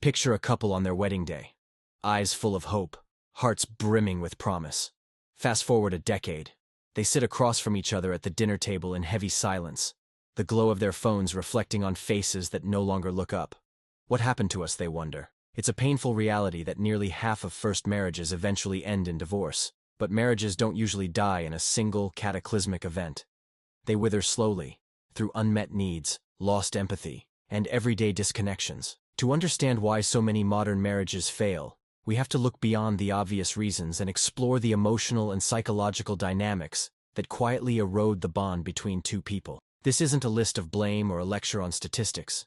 Picture a couple on their wedding day. Eyes full of hope, hearts brimming with promise. Fast forward a decade. They sit across from each other at the dinner table in heavy silence, the glow of their phones reflecting on faces that no longer look up. What happened to us, they wonder. It's a painful reality that nearly half of first marriages eventually end in divorce. But marriages don't usually die in a single, cataclysmic event. They wither slowly, through unmet needs, lost empathy, and everyday disconnections. To understand why so many modern marriages fail, we have to look beyond the obvious reasons and explore the emotional and psychological dynamics that quietly erode the bond between two people. This isn't a list of blame or a lecture on statistics.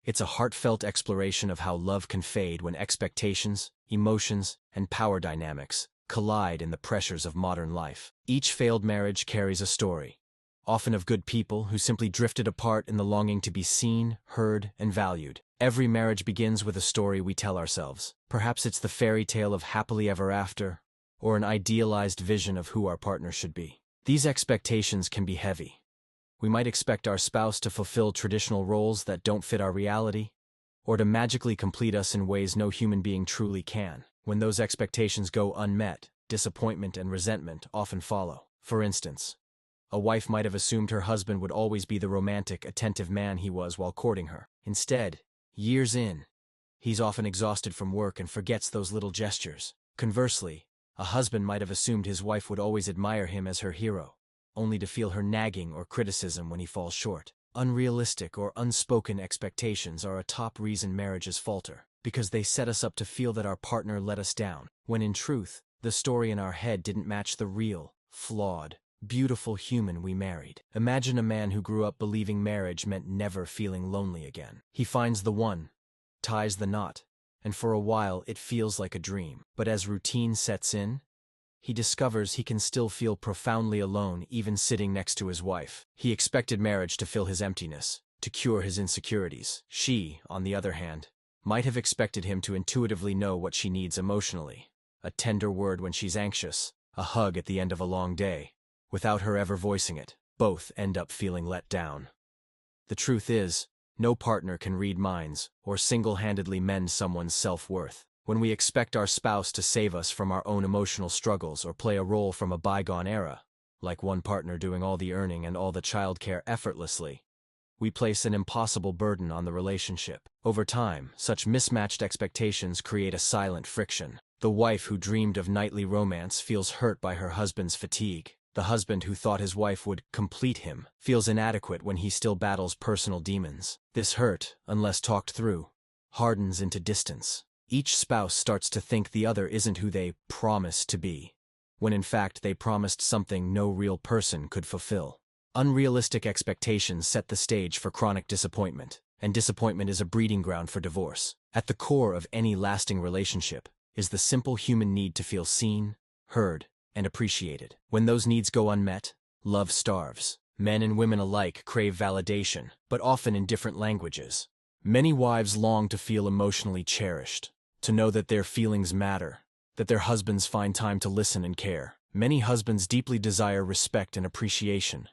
It's a heartfelt exploration of how love can fade when expectations, emotions, and power dynamics collide in the pressures of modern life. Each failed marriage carries a story, often of good people who simply drifted apart in the longing to be seen, heard, and valued. Every marriage begins with a story we tell ourselves. Perhaps it's the fairy tale of happily ever after, or an idealized vision of who our partner should be. These expectations can be heavy. We might expect our spouse to fulfill traditional roles that don't fit our reality, or to magically complete us in ways no human being truly can. When those expectations go unmet, disappointment and resentment often follow. For instance, a wife might have assumed her husband would always be the romantic, attentive man he was while courting her. Instead, years in, he's often exhausted from work and forgets those little gestures. Conversely, a husband might have assumed his wife would always admire him as her hero, only to feel her nagging or criticism when he falls short. Unrealistic or unspoken expectations are a top reason marriages falter, because they set us up to feel that our partner let us down, when in truth, the story in our head didn't match the real, flawed, beautiful human we married. Imagine a man who grew up believing marriage meant never feeling lonely again. He finds the one, ties the knot, and for a while it feels like a dream. But as routine sets in, he discovers he can still feel profoundly alone even sitting next to his wife. He expected marriage to fill his emptiness, to cure his insecurities. She, on the other hand, might have expected him to intuitively know what she needs emotionally. A tender word when she's anxious, a hug at the end of a long day. Without her ever voicing it, both end up feeling let down. The truth is, no partner can read minds or single-handedly mend someone's self-worth. When we expect our spouse to save us from our own emotional struggles or play a role from a bygone era, like one partner doing all the earning and all the childcare effortlessly, we place an impossible burden on the relationship. Over time, such mismatched expectations create a silent friction. The wife who dreamed of nightly romance feels hurt by her husband's fatigue. The husband who thought his wife would complete him feels inadequate when he still battles personal demons. This hurt, unless talked through, hardens into distance. Each spouse starts to think the other isn't who they promised to be, when in fact they promised something no real person could fulfill. Unrealistic expectations set the stage for chronic disappointment, and disappointment is a breeding ground for divorce. At the core of any lasting relationship is the simple human need to feel seen, heard, and appreciated. When those needs go unmet, love starves. Men and women alike crave validation, but often in different languages. Many wives long to feel emotionally cherished, to know that their feelings matter, that their husbands find time to listen and care. Many husbands deeply desire respect and appreciation,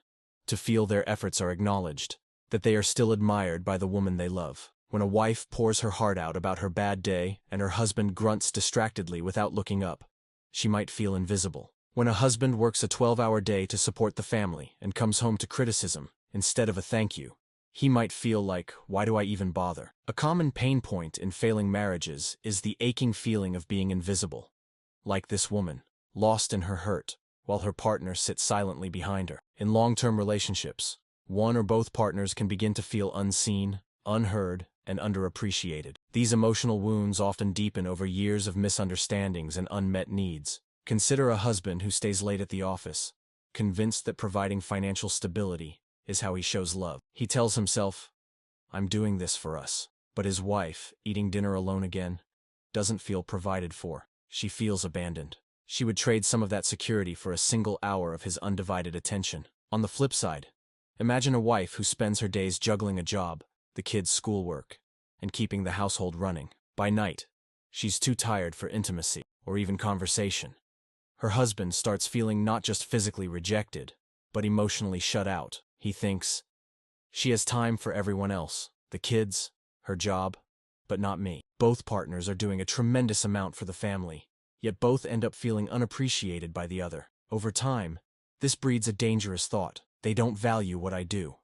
to feel their efforts are acknowledged, that they are still admired by the woman they love. When a wife pours her heart out about her bad day and her husband grunts distractedly without looking up, she might feel invisible. When a husband works a 12-hour day to support the family and comes home to criticism instead of a thank you, he might feel like, why do I even bother? A common pain point in failing marriages is the aching feeling of being invisible. Like this woman, lost in her hurt, while her partner sits silently behind her. In long-term relationships, one or both partners can begin to feel unseen, unheard, and underappreciated. These emotional wounds often deepen over years of misunderstandings and unmet needs. Consider a husband who stays late at the office, convinced that providing financial stability is how he shows love. He tells himself, I'm doing this for us. But his wife, eating dinner alone again, doesn't feel provided for. She feels abandoned. She would trade some of that security for a single hour of his undivided attention. On the flip side, imagine a wife who spends her days juggling a job, the kids' schoolwork, and keeping the household running. By night, she's too tired for intimacy or even conversation. Her husband starts feeling not just physically rejected, but emotionally shut out. He thinks she has time for everyone else, the kids, her job, but not me. Both partners are doing a tremendous amount for the family, yet both end up feeling unappreciated by the other. Over time, this breeds a dangerous thought. They don't value what I do.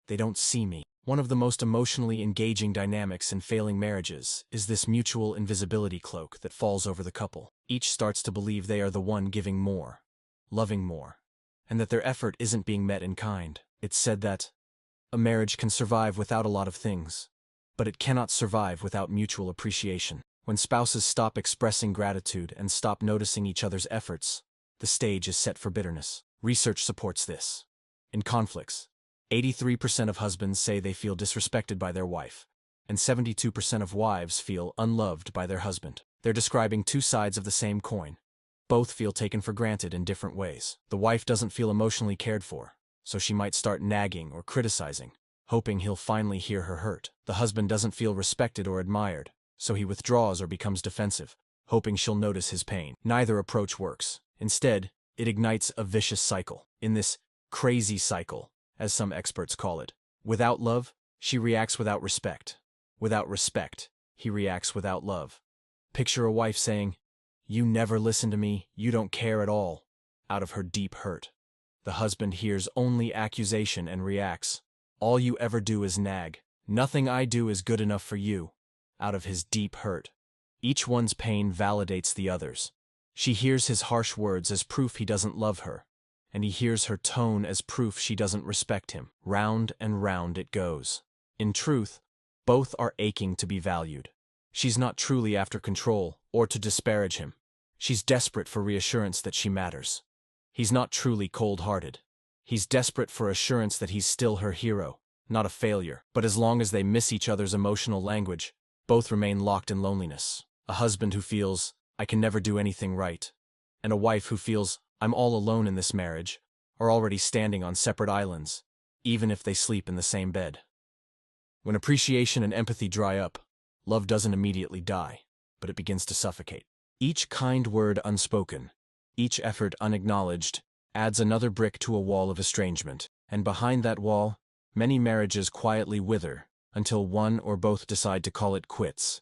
They don't see me. One of the most emotionally engaging dynamics in failing marriages is this mutual invisibility cloak that falls over the couple. Each starts to believe they are the one giving more, loving more, and that their effort isn't being met in kind. It's said that a marriage can survive without a lot of things, but it cannot survive without mutual appreciation. When spouses stop expressing gratitude and stop noticing each other's efforts, the stage is set for bitterness. Research supports this. In conflicts, 83% of husbands say they feel disrespected by their wife, and 72% of wives feel unloved by their husband. They're describing two sides of the same coin. Both feel taken for granted in different ways. The wife doesn't feel emotionally cared for, so she might start nagging or criticizing, hoping he'll finally hear her hurt. The husband doesn't feel respected or admired, so he withdraws or becomes defensive, hoping she'll notice his pain. Neither approach works. Instead, it ignites a vicious cycle. In this crazy cycle, as some experts call it, without love, she reacts without respect. Without respect, he reacts without love. Picture a wife saying, "You never listen to me, you don't care at all," out of her deep hurt. The husband hears only accusation and reacts, "All you ever do is nag. Nothing I do is good enough for you," out of his deep hurt. Each one's pain validates the other's. She hears his harsh words as proof he doesn't love her, and he hears her tone as proof she doesn't respect him. Round and round it goes. In truth, both are aching to be valued. She's not truly after control or to disparage him. She's desperate for reassurance that she matters. He's not truly cold-hearted. He's desperate for assurance that he's still her hero, not a failure. But as long as they miss each other's emotional language, both remain locked in loneliness. A husband who feels, "I can never do anything right," and a wife who feels, "I'm all alone in this marriage," are already standing on separate islands, even if they sleep in the same bed. When appreciation and empathy dry up, love doesn't immediately die, but it begins to suffocate. Each kind word unspoken, each effort unacknowledged, adds another brick to a wall of estrangement. And behind that wall, many marriages quietly wither until one or both decide to call it quits.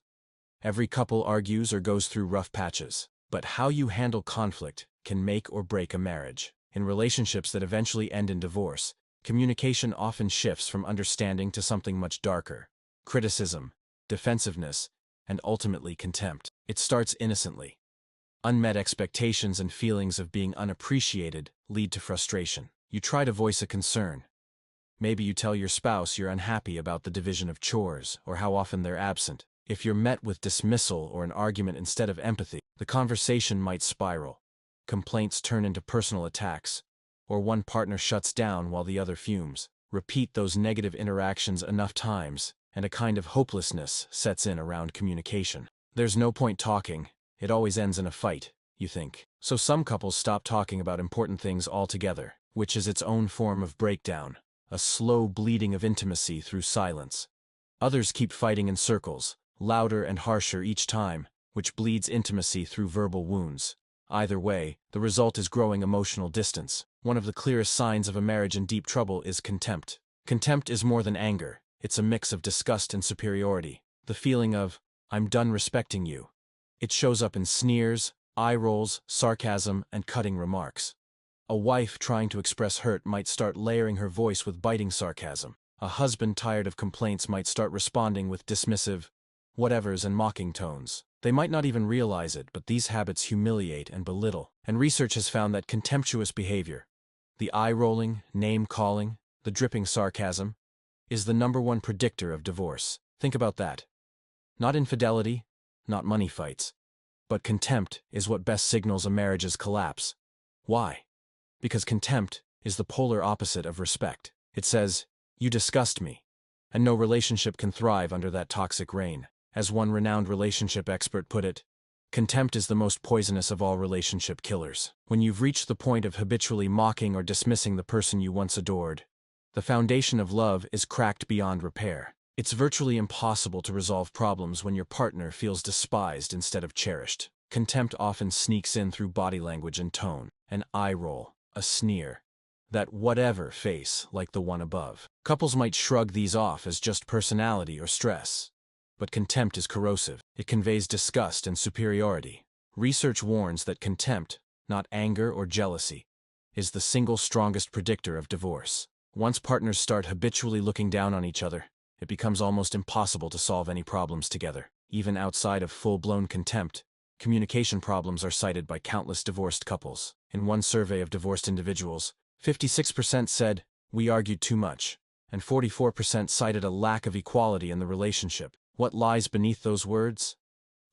Every couple argues or goes through rough patches, but how you handle conflict can make or break a marriage. In relationships that eventually end in divorce, communication often shifts from understanding to something much darker: criticism, defensiveness, and ultimately contempt. It starts innocently. Unmet expectations and feelings of being unappreciated lead to frustration. You try to voice a concern. Maybe you tell your spouse you're unhappy about the division of chores or how often they're absent. If you're met with dismissal or an argument instead of empathy, the conversation might spiral. Complaints turn into personal attacks, or one partner shuts down while the other fumes. Repeat those negative interactions enough times, and a kind of hopelessness sets in around communication. There's no point talking, it always ends in a fight, you think. So some couples stop talking about important things altogether, which is its own form of breakdown, a slow bleeding of intimacy through silence. Others keep fighting in circles, louder and harsher each time, which bleeds intimacy through verbal wounds. Either way, the result is growing emotional distance. One of the clearest signs of a marriage in deep trouble is contempt. Contempt is more than anger, it's a mix of disgust and superiority. The feeling of, "I'm done respecting you." It shows up in sneers, eye rolls, sarcasm, and cutting remarks. A wife trying to express hurt might start layering her voice with biting sarcasm. A husband tired of complaints might start responding with dismissive whatevers and mocking tones. They might not even realize it, but these habits humiliate and belittle. And research has found that contemptuous behavior, the eye-rolling, name-calling, the dripping sarcasm, is the #1 predictor of divorce. Think about that. Not infidelity, not money fights, but contempt is what best signals a marriage's collapse. Why? Because contempt is the polar opposite of respect. It says, "You disgust me," and no relationship can thrive under that toxic reign. As one renowned relationship expert put it, contempt is the most poisonous of all relationship killers. When you've reached the point of habitually mocking or dismissing the person you once adored, the foundation of love is cracked beyond repair. It's virtually impossible to resolve problems when your partner feels despised instead of cherished. Contempt often sneaks in through body language and tone: an eye roll, a sneer, that whatever face like the one above. Couples might shrug these off as just personality or stress, But contempt is corrosive. It conveys disgust and superiority. Research warns that contempt, not anger or jealousy, is the single strongest predictor of divorce. Once partners start habitually looking down on each other, it becomes almost impossible to solve any problems together. Even outside of full-blown contempt, communication problems are cited by countless divorced couples. In one survey of divorced individuals, 56% said, "We argued too much," and 44% cited a lack of equality in the relationship. What lies beneath those words?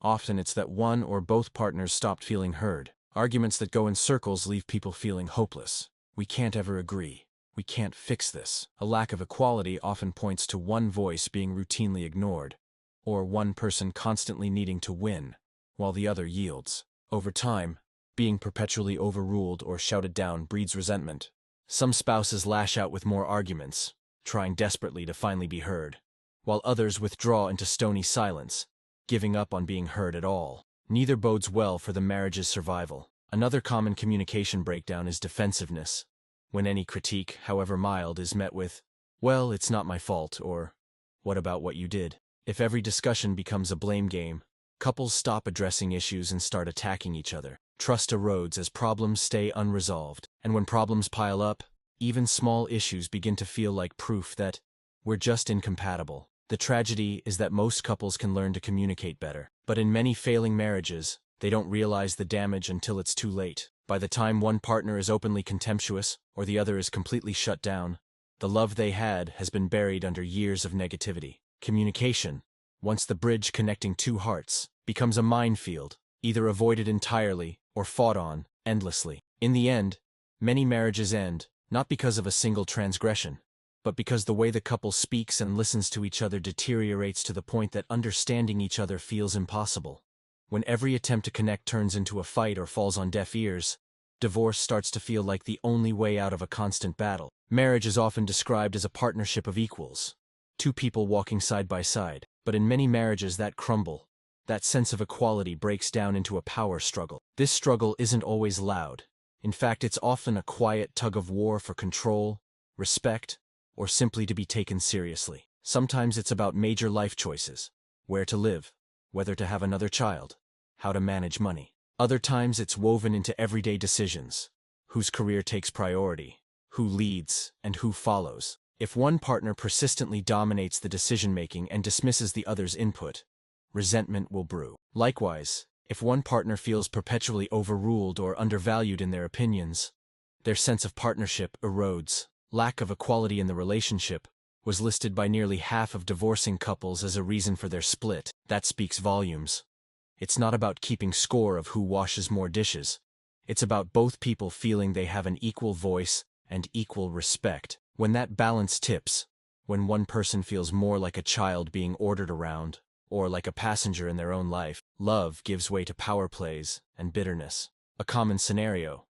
Often it's that one or both partners stopped feeling heard. Arguments that go in circles leave people feeling hopeless. We can't ever agree. We can't fix this. A lack of equality often points to one voice being routinely ignored, or one person constantly needing to win, while the other yields. Over time, being perpetually overruled or shouted down breeds resentment. Some spouses lash out with more arguments, trying desperately to finally be heard, while others withdraw into stony silence, giving up on being heard at all. Neither bodes well for the marriage's survival. Another common communication breakdown is defensiveness, when any critique, however mild, is met with, "Well, it's not my fault," or "What about what you did?" If every discussion becomes a blame game, couples stop addressing issues and start attacking each other. Trust erodes as problems stay unresolved, and when problems pile up, even small issues begin to feel like proof that we're just incompatible. The tragedy is that most couples can learn to communicate better, but in many failing marriages, they don't realize the damage until it's too late. By the time one partner is openly contemptuous, or the other is completely shut down, the love they had has been buried under years of negativity. Communication, once the bridge connecting two hearts, becomes a minefield, either avoided entirely or fought on endlessly. In the end, many marriages end, not because of a single transgression, but because the way the couple speaks and listens to each other deteriorates to the point that understanding each other feels impossible. When every attempt to connect turns into a fight or falls on deaf ears, divorce starts to feel like the only way out of a constant battle. Marriage is often described as a partnership of equals, two people walking side by side, but in many marriages that crumble. That sense of equality breaks down into a power struggle. This struggle isn't always loud. In fact, it's often a quiet tug-of-war for control, respect, or simply to be taken seriously. Sometimes it's about major life choices: where to live, whether to have another child, how to manage money. Other times it's woven into everyday decisions: whose career takes priority, who leads, and who follows. If one partner persistently dominates the decision-making and dismisses the other's input, resentment will brew. Likewise, if one partner feels perpetually overruled or undervalued in their opinions, their sense of partnership erodes. Lack of equality in the relationship was listed by nearly half of divorcing couples as a reason for their split. That speaks volumes. It's not about keeping score of who washes more dishes. It's about both people feeling they have an equal voice and equal respect. When that balance tips, when one person feels more like a child being ordered around, or like a passenger in their own life, love gives way to power plays and bitterness. A common scenario: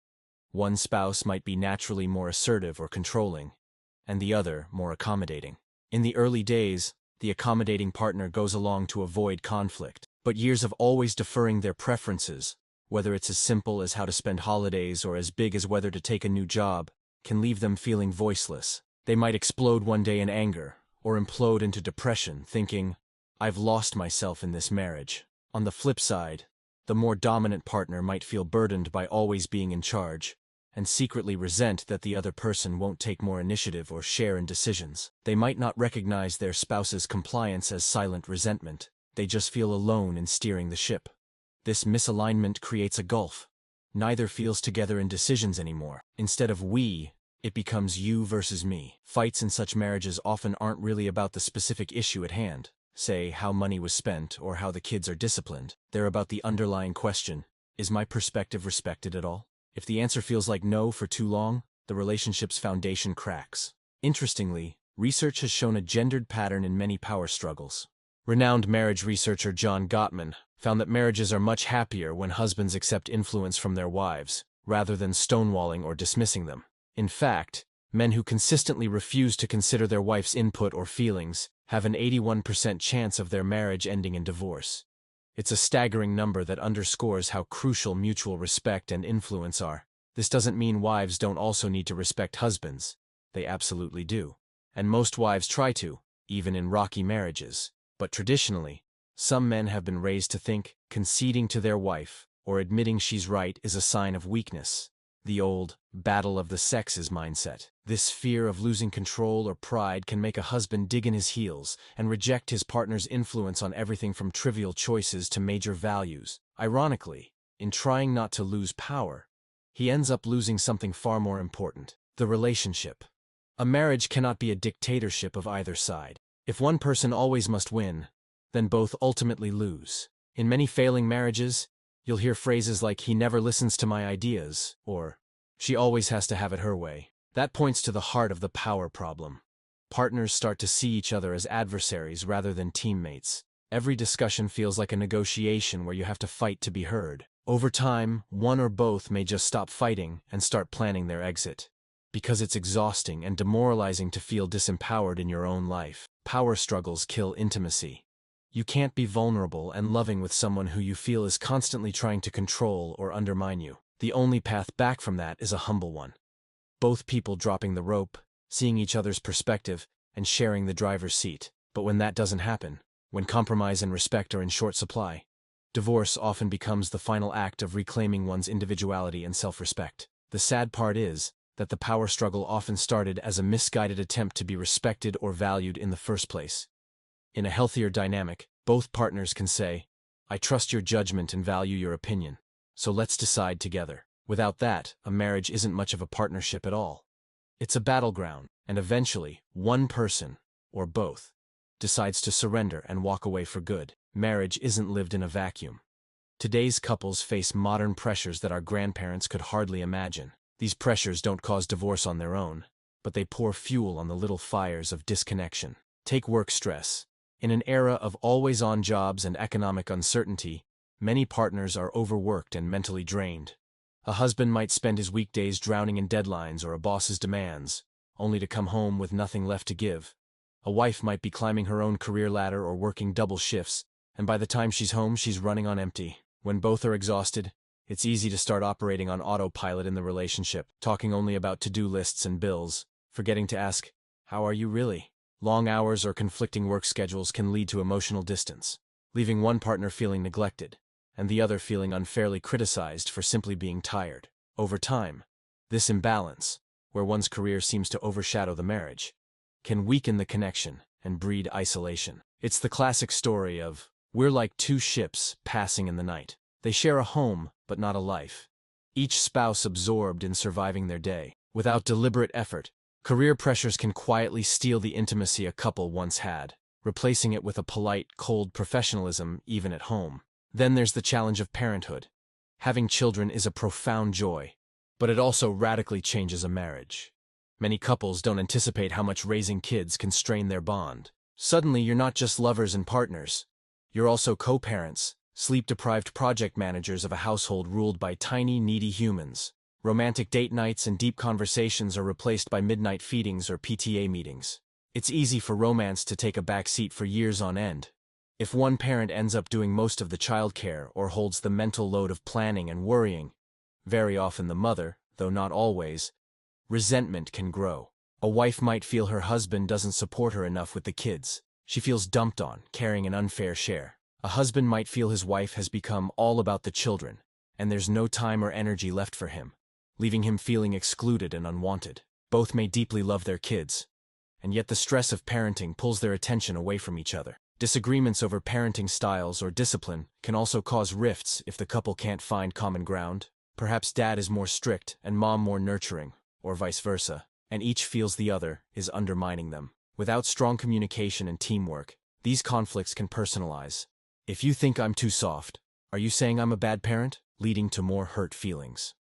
one spouse might be naturally more assertive or controlling, and the other more accommodating. In the early days, the accommodating partner goes along to avoid conflict, but years of always deferring their preferences, whether it's as simple as how to spend holidays or as big as whether to take a new job, can leave them feeling voiceless. They might explode one day in anger, or implode into depression, thinking, "I've lost myself in this marriage." On the flip side, the more dominant partner might feel burdened by always being in charge, and secretly resent that the other person won't take more initiative or share in decisions. They might not recognize their spouse's compliance as silent resentment. They just feel alone in steering the ship. This misalignment creates a gulf. Neither feels together in decisions anymore. Instead of we, it becomes you versus me. Fights in such marriages often aren't really about the specific issue at hand, say how money was spent or how the kids are disciplined. They're about the underlying question: is my perspective respected at all? If the answer feels like no for too long, the relationship's foundation cracks. Interestingly, research has shown a gendered pattern in many power struggles. Renowned marriage researcher John Gottman found that marriages are much happier when husbands accept influence from their wives, rather than stonewalling or dismissing them. In fact, men who consistently refuse to consider their wife's input or feelings have an 81% chance of their marriage ending in divorce. It's a staggering number that underscores how crucial mutual respect and influence are. This doesn't mean wives don't also need to respect husbands. They absolutely do. And most wives try to, even in rocky marriages. But traditionally, Some men have been raised to think conceding to their wife or admitting she's right is a sign of weakness. The old battle of the sexes mindset. This fear of losing control or pride can make a husband dig in his heels and reject his partner's influence on everything from trivial choices to major values. Ironically, in trying not to lose power, he ends up losing something far more important: the relationship. A marriage cannot be a dictatorship of either side. If one person always must win, then both ultimately lose. In many failing marriages, you'll hear phrases like, "he never listens to my ideas," or "she always has to have it her way." That points to the heart of the power problem. Partners start to see each other as adversaries rather than teammates. Every discussion feels like a negotiation where you have to fight to be heard. Over time, one or both may just stop fighting and start planning their exit. Because it's exhausting and demoralizing to feel disempowered in your own life. Power struggles kill intimacy. You can't be vulnerable and loving with someone who you feel is constantly trying to control or undermine you. The only path back from that is a humble one. Both people dropping the rope, seeing each other's perspective, and sharing the driver's seat. But when that doesn't happen, when compromise and respect are in short supply, divorce often becomes the final act of reclaiming one's individuality and self-respect. The sad part is that the power struggle often started as a misguided attempt to be respected or valued in the first place. In a healthier dynamic, both partners can say, "I trust your judgment and value your opinion, so let's decide together." Without that, a marriage isn't much of a partnership at all. It's a battleground, and eventually, one person, or both, decides to surrender and walk away for good. Marriage isn't lived in a vacuum. Today's couples face modern pressures that our grandparents could hardly imagine. These pressures don't cause divorce on their own, but they pour fuel on the little fires of disconnection. Take work stress. In an era of always-on jobs and economic uncertainty, many partners are overworked and mentally drained. A husband might spend his weekdays drowning in deadlines or a boss's demands, only to come home with nothing left to give. A wife might be climbing her own career ladder or working double shifts, and by the time she's home, she's running on empty. When both are exhausted, it's easy to start operating on autopilot in the relationship, talking only about to-do lists and bills, forgetting to ask, "How are you really?" Long hours or conflicting work schedules can lead to emotional distance, leaving one partner feeling neglected, and the other feeling unfairly criticized for simply being tired. Over time, this imbalance, where one's career seems to overshadow the marriage, can weaken the connection and breed isolation. It's the classic story of, we're like two ships passing in the night. They share a home, but not a life. Each spouse absorbed in surviving their day. Without deliberate effort, career pressures can quietly steal the intimacy a couple once had, replacing it with a polite, cold professionalism even at home. Then there's the challenge of parenthood. Having children is a profound joy, but it also radically changes a marriage. Many couples don't anticipate how much raising kids can strain their bond. Suddenly, you're not just lovers and partners. You're also co-parents, sleep-deprived project managers of a household ruled by tiny, needy humans. Romantic date nights and deep conversations are replaced by midnight feedings or PTA meetings. It's easy for romance to take a back seat for years on end. If one parent ends up doing most of the childcare or holds the mental load of planning and worrying, very often the mother, though not always, resentment can grow. A wife might feel her husband doesn't support her enough with the kids. She feels dumped on, carrying an unfair share. A husband might feel his wife has become all about the children, and there's no time or energy left for him, leaving him feeling excluded and unwanted. Both may deeply love their kids, and yet the stress of parenting pulls their attention away from each other. Disagreements over parenting styles or discipline can also cause rifts if the couple can't find common ground. Perhaps dad is more strict and mom more nurturing, or vice versa, and each feels the other is undermining them. Without strong communication and teamwork, these conflicts can personalize. If you think I'm too soft, are you saying I'm a bad parent? Leading to more hurt feelings.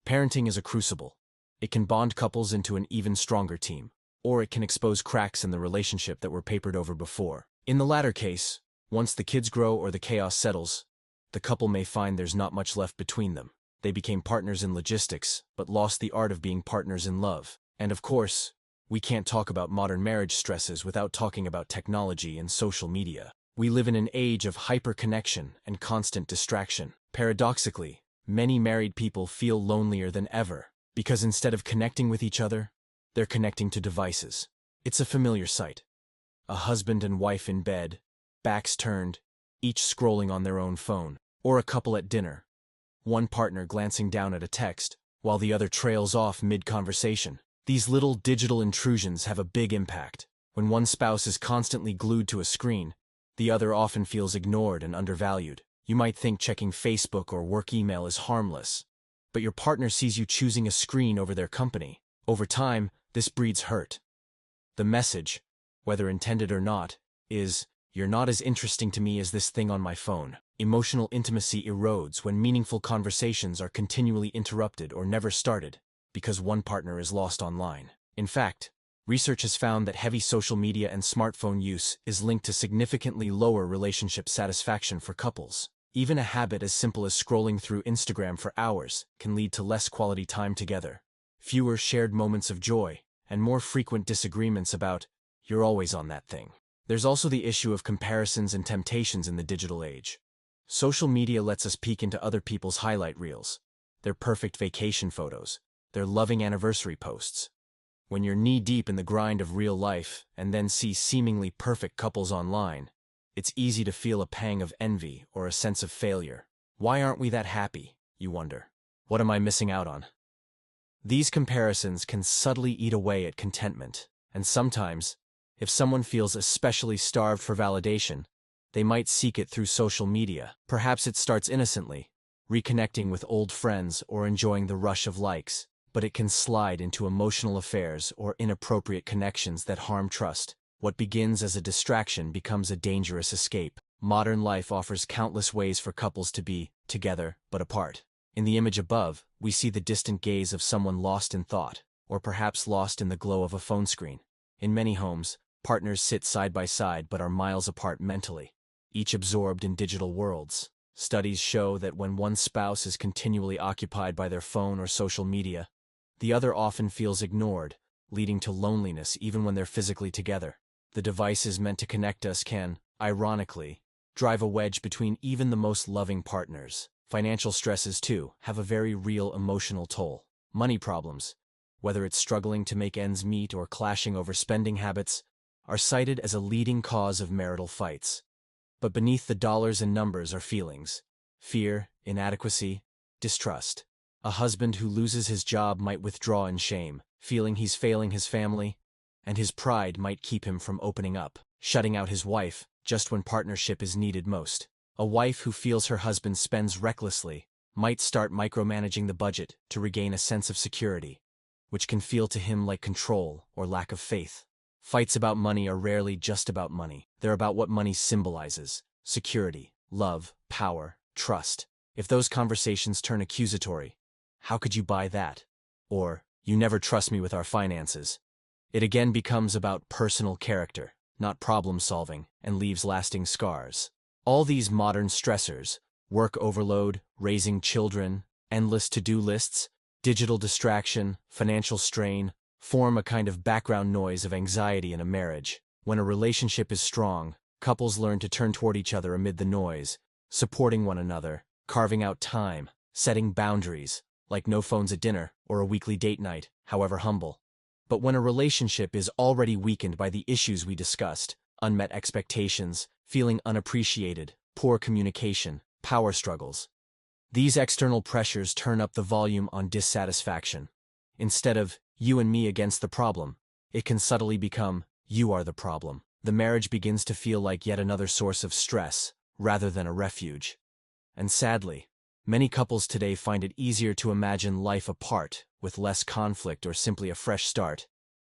Parenting is a crucible. It can bond couples into an even stronger team, or it can expose cracks in the relationship that were papered over before. In the latter case, once the kids grow or the chaos settles, the couple may find there's not much left between them. They became partners in logistics, but lost the art of being partners in love. And of course, we can't talk about modern marriage stresses without talking about technology and social media. We live in an age of hyperconnection and constant distraction. Paradoxically, many married people feel lonelier than ever, because instead of connecting with each other, they're connecting to devices. It's a familiar sight. A husband and wife in bed, backs turned, each scrolling on their own phone, or a couple at dinner, one partner glancing down at a text, while the other trails off mid-conversation. These little digital intrusions have a big impact. When one spouse is constantly glued to a screen, the other often feels ignored and undervalued. You might think checking Facebook or work email is harmless, but your partner sees you choosing a screen over their company. Over time, this breeds hurt. The message, whether intended or not, is, "You're not as interesting to me as this thing on my phone." Emotional intimacy erodes when meaningful conversations are continually interrupted or never started because one partner is lost online. In fact, research has found that heavy social media and smartphone use is linked to significantly lower relationship satisfaction for couples. Even a habit as simple as scrolling through Instagram for hours can lead to less quality time together, fewer shared moments of joy, and more frequent disagreements about, "You're always on that thing." There's also the issue of comparisons and temptations in the digital age. Social media lets us peek into other people's highlight reels, their perfect vacation photos, their loving anniversary posts. When you're knee-deep in the grind of real life and then see seemingly perfect couples online, it's easy to feel a pang of envy or a sense of failure. Why aren't we that happy, you wonder? What am I missing out on? These comparisons can subtly eat away at contentment, and sometimes, if someone feels especially starved for validation, they might seek it through social media. Perhaps it starts innocently, reconnecting with old friends or enjoying the rush of likes, but it can slide into emotional affairs or inappropriate connections that harm trust. What begins as a distraction becomes a dangerous escape. Modern life offers countless ways for couples to be together but apart. In the image above, we see the distant gaze of someone lost in thought, or perhaps lost in the glow of a phone screen. In many homes, partners sit side by side but are miles apart mentally, each absorbed in digital worlds. Studies show that when one spouse is continually occupied by their phone or social media, the other often feels ignored, leading to loneliness even when they're physically together. The devices meant to connect us can, ironically, drive a wedge between even the most loving partners. Financial stresses, too, have a very real emotional toll. Money problems, whether it's struggling to make ends meet or clashing over spending habits, are cited as a leading cause of marital fights. But beneath the dollars and numbers are feelings: fear, inadequacy, distrust. A husband who loses his job might withdraw in shame, feeling he's failing his family, and his pride might keep him from opening up, shutting out his wife just when partnership is needed most. A wife who feels her husband spends recklessly might start micromanaging the budget to regain a sense of security, which can feel to him like control or lack of faith. Fights about money are rarely just about money. They're about what money symbolizes: security, love, power, trust. If those conversations turn accusatory, "How could you buy that?" or "You never trust me with our finances," it again becomes about personal character, not problem solving, and leaves lasting scars. All these modern stressors, work overload, raising children, endless to-do lists, digital distraction, financial strain, form a kind of background noise of anxiety in a marriage. When a relationship is strong, couples learn to turn toward each other amid the noise, supporting one another, carving out time, setting boundaries, like no phones at dinner or a weekly date night, however humble. But when a relationship is already weakened by the issues we discussed, unmet expectations, feeling unappreciated, poor communication, power struggles, these external pressures turn up the volume on dissatisfaction. Instead of "you and me against the problem," it can subtly become "you are the problem." The marriage begins to feel like yet another source of stress, rather than a refuge. And sadly, many couples today find it easier to imagine life apart, with less conflict or simply a fresh start,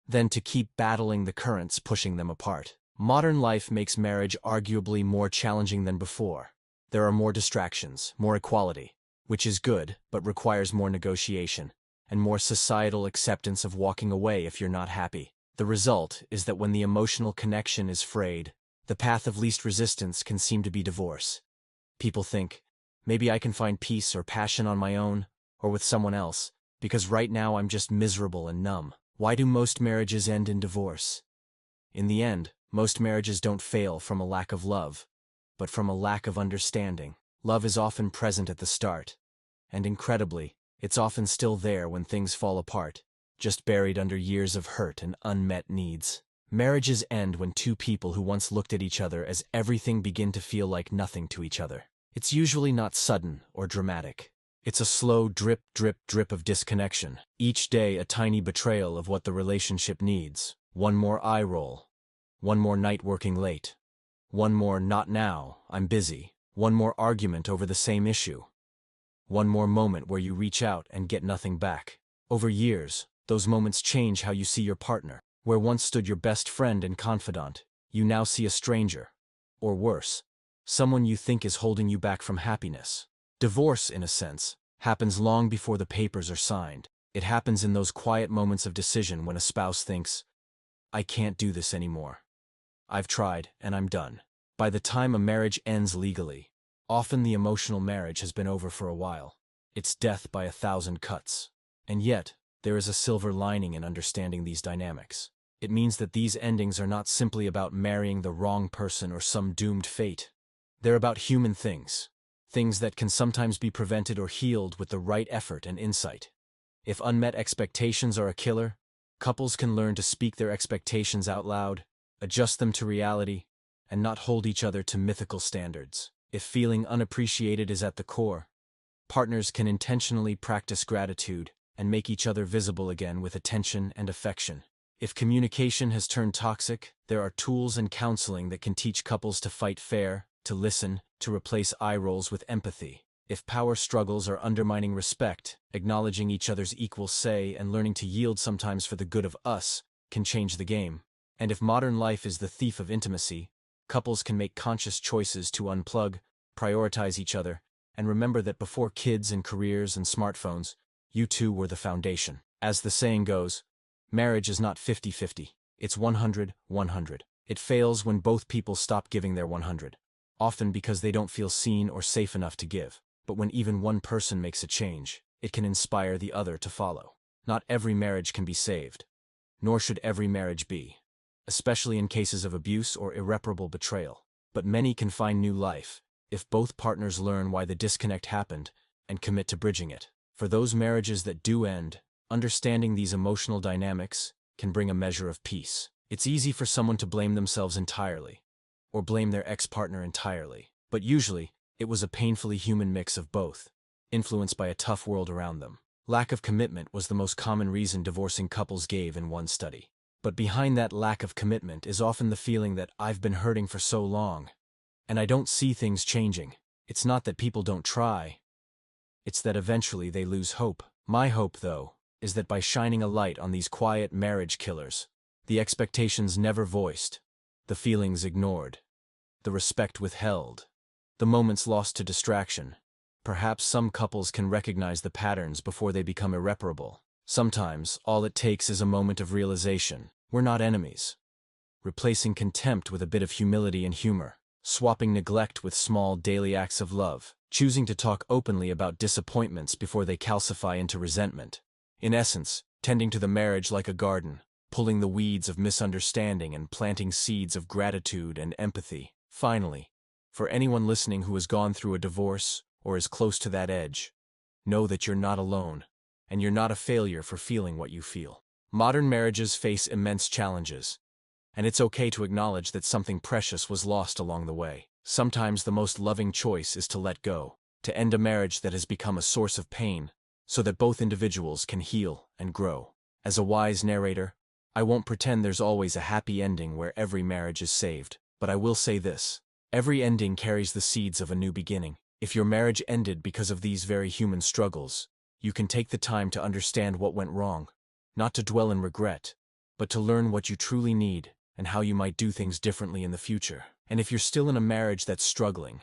than to keep battling the currents pushing them apart. Modern life makes marriage arguably more challenging than before. There are more distractions, more equality, which is good, but requires more negotiation, and more societal acceptance of walking away if you're not happy. The result is that when the emotional connection is frayed, the path of least resistance can seem to be divorce. People think, maybe I can find peace or passion on my own, or with someone else, because right now I'm just miserable and numb. Why do most marriages end in divorce? In the end, most marriages don't fail from a lack of love, but from a lack of understanding. Love is often present at the start, and incredibly, it's often still there when things fall apart, just buried under years of hurt and unmet needs. Marriages end when two people who once looked at each other as everything begin to feel like nothing to each other. It's usually not sudden or dramatic. It's a slow drip, drip, drip of disconnection. Each day a tiny betrayal of what the relationship needs. One more eye roll. One more night working late. One more "not now, I'm busy." One more argument over the same issue. One more moment where you reach out and get nothing back. Over years, those moments change how you see your partner. Where once stood your best friend and confidant, you now see a stranger. Or worse, someone you think is holding you back from happiness. Divorce, in a sense, happens long before the papers are signed. It happens in those quiet moments of decision when a spouse thinks, "I can't do this anymore. I've tried, and I'm done." By the time a marriage ends legally, often the emotional marriage has been over for a while. It's death by 1,000 cuts. And yet, there is a silver lining in understanding these dynamics. It means that these endings are not simply about marrying the wrong person or some doomed fate. They're about human things. Things that can sometimes be prevented or healed with the right effort and insight. If unmet expectations are a killer, couples can learn to speak their expectations out loud, adjust them to reality, and not hold each other to mythical standards. If feeling unappreciated is at the core, partners can intentionally practice gratitude and make each other visible again with attention and affection. If communication has turned toxic, there are tools and counseling that can teach couples to fight fair, to listen, to replace eye rolls with empathy. If power struggles are undermining respect, acknowledging each other's equal say and learning to yield sometimes for the good of us can change the game. And if modern life is the thief of intimacy, couples can make conscious choices to unplug, prioritize each other, and remember that before kids and careers and smartphones, you two were the foundation. As the saying goes, marriage is not 50-50. It's 100-100. It fails when both people stop giving their 100, often because they don't feel seen or safe enough to give. But when even one person makes a change, it can inspire the other to follow. Not every marriage can be saved, nor should every marriage be, especially in cases of abuse or irreparable betrayal. But many can find new life if both partners learn why the disconnect happened and commit to bridging it. For those marriages that do end, understanding these emotional dynamics can bring a measure of peace. It's easy for someone to blame themselves entirely, or blame their ex-partner entirely. But usually, it was a painfully human mix of both, influenced by a tough world around them. Lack of commitment was the most common reason divorcing couples gave in one study. But behind that lack of commitment is often the feeling that "I've been hurting for so long, and I don't see things changing." It's not that people don't try. It's that eventually they lose hope. My hope, though, is that by shining a light on these quiet marriage killers, the expectations never voiced, the feelings ignored, the respect withheld, the moments lost to distraction, perhaps some couples can recognize the patterns before they become irreparable. Sometimes, all it takes is a moment of realization. We're not enemies. Replacing contempt with a bit of humility and humor. Swapping neglect with small daily acts of love. Choosing to talk openly about disappointments before they calcify into resentment. In essence, tending to the marriage like a garden, pulling the weeds of misunderstanding and planting seeds of gratitude and empathy. Finally, for anyone listening who has gone through a divorce or is close to that edge, know that you're not alone, and you're not a failure for feeling what you feel. Modern marriages face immense challenges, and it's okay to acknowledge that something precious was lost along the way. Sometimes the most loving choice is to let go, to end a marriage that has become a source of pain, so that both individuals can heal and grow. As a wise narrator, I won't pretend there's always a happy ending where every marriage is saved, but I will say this: every ending carries the seeds of a new beginning. If your marriage ended because of these very human struggles, you can take the time to understand what went wrong, not to dwell in regret, but to learn what you truly need and how you might do things differently in the future. And if you're still in a marriage that's struggling,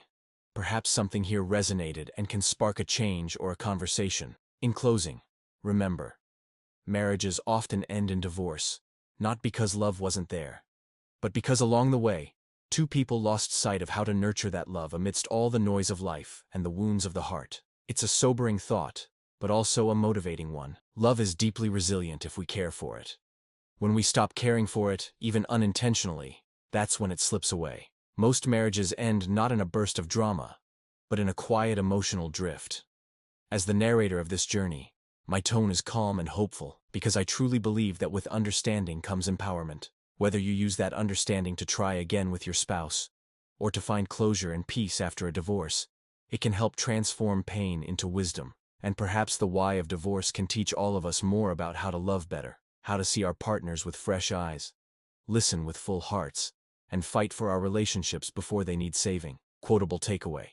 perhaps something here resonated and can spark a change or a conversation. In closing, remember, marriages often end in divorce, not because love wasn't there, but because along the way, two people lost sight of how to nurture that love amidst all the noise of life and the wounds of the heart. It's a sobering thought, but also a motivating one. Love is deeply resilient if we care for it. When we stop caring for it, even unintentionally, that's when it slips away. Most marriages end not in a burst of drama, but in a quiet emotional drift. As the narrator of this journey, my tone is calm and hopeful because I truly believe that with understanding comes empowerment. Whether you use that understanding to try again with your spouse, or to find closure and peace after a divorce, it can help transform pain into wisdom. And perhaps the why of divorce can teach all of us more about how to love better, how to see our partners with fresh eyes, listen with full hearts, and fight for our relationships before they need saving. Quotable takeaway: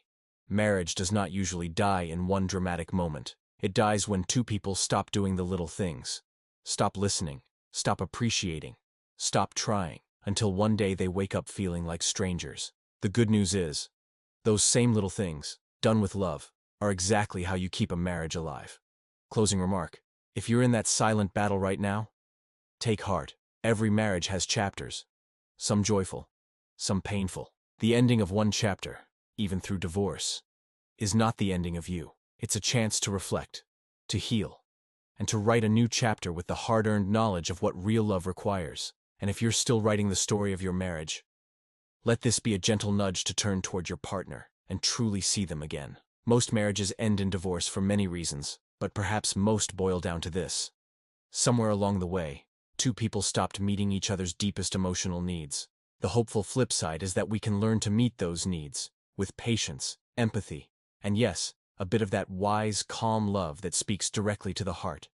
marriage does not usually die in one dramatic moment. It dies when two people stop doing the little things, stop listening, stop appreciating, stop trying, until one day they wake up feeling like strangers. The good news is, those same little things, done with love, are exactly how you keep a marriage alive. Closing remark: if you're in that silent battle right now, take heart. Every marriage has chapters, some joyful, some painful. The ending of one chapter, even through divorce, is not the ending of you. It's a chance to reflect, to heal, and to write a new chapter with the hard-earned knowledge of what real love requires. And if you're still writing the story of your marriage, let this be a gentle nudge to turn toward your partner and truly see them again. Most marriages end in divorce for many reasons, but perhaps most boil down to this: somewhere along the way, two people stopped meeting each other's deepest emotional needs. The hopeful flip side is that we can learn to meet those needs with patience, empathy, and yes, a bit of that wise, calm love that speaks directly to the heart.